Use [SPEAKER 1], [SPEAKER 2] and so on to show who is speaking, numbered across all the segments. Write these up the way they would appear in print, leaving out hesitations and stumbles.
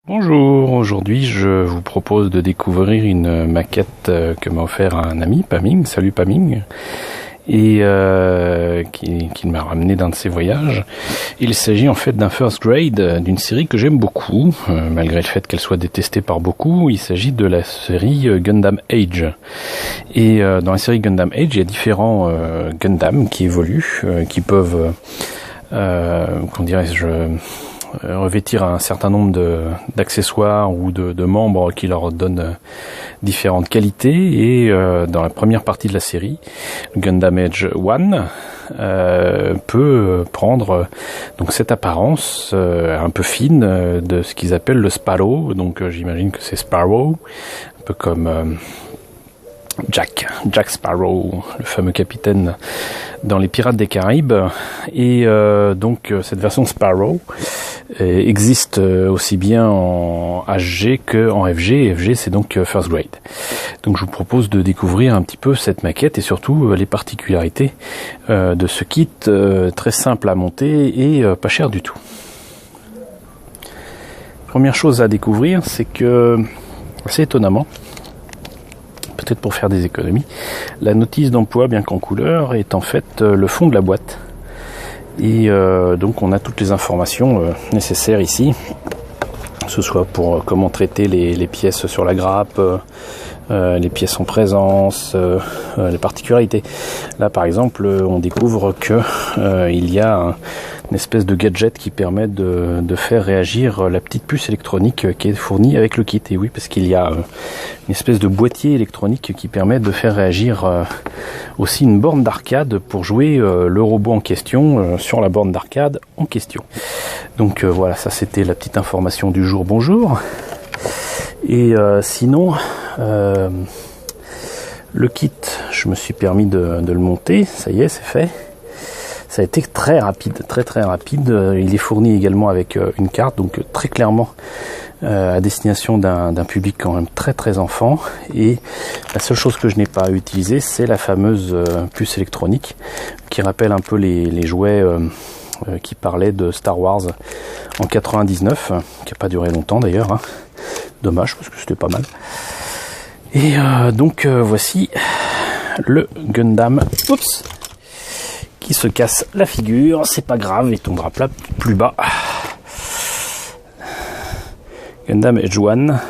[SPEAKER 1] Bonjour, aujourd'hui je vous propose de découvrir une maquette que m'a offert un ami, Paming, salut Paming, et qu'il m'a ramené d'un de ses voyages. Il s'agit en fait d'un first grade, d'une série que j'aime beaucoup, malgré le fait qu'elle soit détestée par beaucoup. Il s'agit de la série Gundam Age. Et dans la série Gundam Age, il y a différents Gundam qui évoluent, qui peuvent, comment dirais-je, revêtir un certain nombre d'accessoires ou de membres qui leur donnent différentes qualités. Et dans la première partie de la série, Gundam Age 1 peut prendre donc cette apparence un peu fine de ce qu'ils appellent le Sparrow. Donc j'imagine que c'est Sparrow, un peu comme Jack Sparrow, le fameux capitaine dans les Pirates des Caraïbes. Et donc cette version Sparrow existe aussi bien en HG que en FG, et FG c'est donc First Grade. Donc je vous propose de découvrir un petit peu cette maquette et surtout les particularités de ce kit très simple à monter et pas cher du tout. Première chose à découvrir, c'est que, assez étonnamment, peut-être pour faire des économies, la notice d'emploi, bien qu'en couleur, est en fait le fond de la boîte. Et donc on a toutes les informations nécessaires ici, que ce soit pour comment traiter les pièces sur la grappe, les pièces en présence, les particularités. Là par exemple on découvre que il y a une espèce de gadget qui permet de faire réagir la petite puce électronique qui est fournie avec le kit. Et oui, parce qu'il y a une espèce de boîtier électronique qui permet de faire réagir aussi une borne d'arcade pour jouer le robot en question sur la borne d'arcade en question. Donc voilà, ça c'était la petite information du jour. Bonjour. Et sinon, le kit, je me suis permis de le monter, ça y est, c'est fait. Ça a été très rapide, très rapide. Il est fourni également avec une carte, donc très clairement à destination d'un public quand même très enfant. Et la seule chose que je n'ai pas utilisée, c'est la fameuse puce électronique qui rappelle un peu les jouets qui parlaient de Star Wars en 99, qui n'a pas duré longtemps d'ailleurs, hein. Dommage parce que c'était pas mal. Et donc voici le Gundam. Oups, qui se casse la figure, c'est pas grave, il tombera plus bas. Gundam Age 1.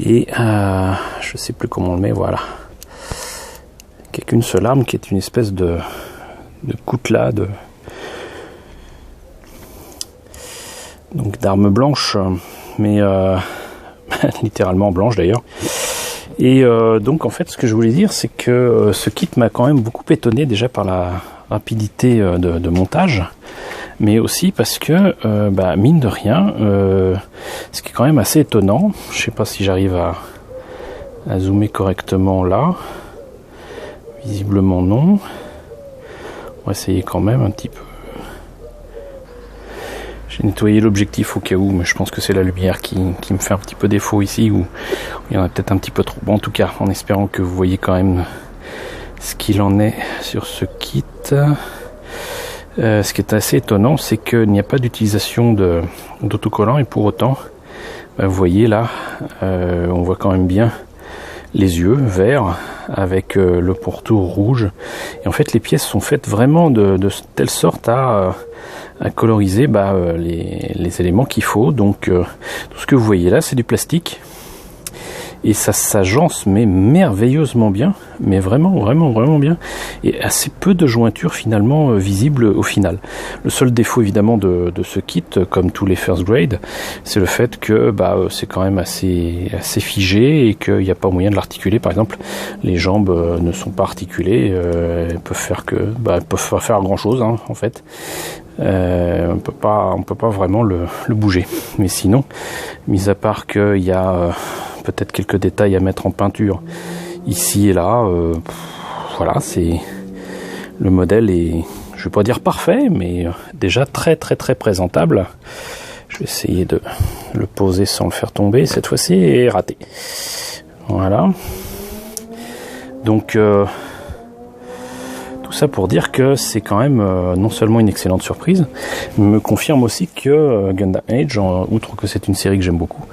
[SPEAKER 1] Et je sais plus comment on le met, voilà. Il n'y a qu'une seule arme qui est une espèce de coutelas, donc d'arme blanche, mais littéralement blanche d'ailleurs. Et donc en fait ce que je voulais dire, c'est que ce kit m'a quand même beaucoup étonné, déjà par la rapidité de montage, mais aussi parce que mine de rien, ce qui est quand même assez étonnant, je sais pas si j'arrive à zoomer correctement là, visiblement non, on va essayer quand même un petit peu. J'ai nettoyé l'objectif au cas où, mais je pense que c'est la lumière qui me fait un petit peu défaut ici, ou il y en a peut-être un petit peu trop. Bon, en tout cas, en espérant que vous voyez quand même ce qu'il en est sur ce kit. Ce qui est assez étonnant, c'est qu'il n'y a pas d'utilisation d'autocollant, et pour autant, vous voyez là, on voit quand même bien les yeux verts avec le pourtour rouge. Et en fait, les pièces sont faites vraiment de telle sorte à coloriser les éléments qu'il faut. Donc tout ce que vous voyez là, c'est du plastique, et ça s'agence mais merveilleusement bien, mais vraiment bien, et assez peu de jointures finalement visibles au final. Le seul défaut évidemment de ce kit, comme tous les first grade, c'est le fait que c'est quand même assez figé, et qu'il n'y a pas moyen de l'articuler. Par exemple, les jambes ne sont pas articulées, elles peuvent peuvent pas faire grand chose, hein, en fait. On peut pas vraiment le bouger. Mais sinon, mis à part qu'il y a peut-être quelques détails à mettre en peinture ici et là, voilà, c'est le modèle est, je vais pas dire parfait, mais déjà très présentable. Je vais essayer de le poser sans le faire tomber cette fois-ci, et raté. Voilà. Donc tout ça pour dire que c'est quand même non seulement une excellente surprise, mais me confirme aussi que Gundam Age, outre que c'est une série que j'aime beaucoup,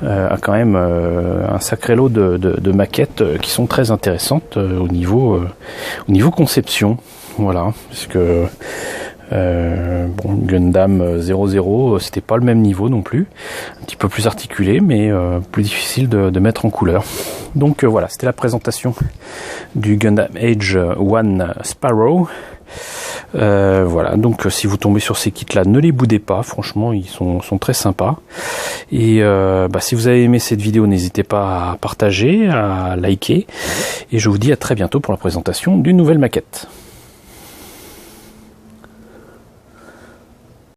[SPEAKER 1] a quand même un sacré lot de maquettes qui sont très intéressantes au niveau conception. Voilà, parce que Gundam 00, c'était pas le même niveau non plus, un petit peu plus articulé, mais plus difficile de mettre en couleur. Donc voilà, c'était la présentation du Gundam Age 1 Sparrow. Voilà, donc si vous tombez sur ces kits-là, ne les boudez pas, franchement, ils sont très sympas. Et si vous avez aimé cette vidéo, n'hésitez pas à partager, à liker, et je vous dis à très bientôt pour la présentation d'une nouvelle maquette.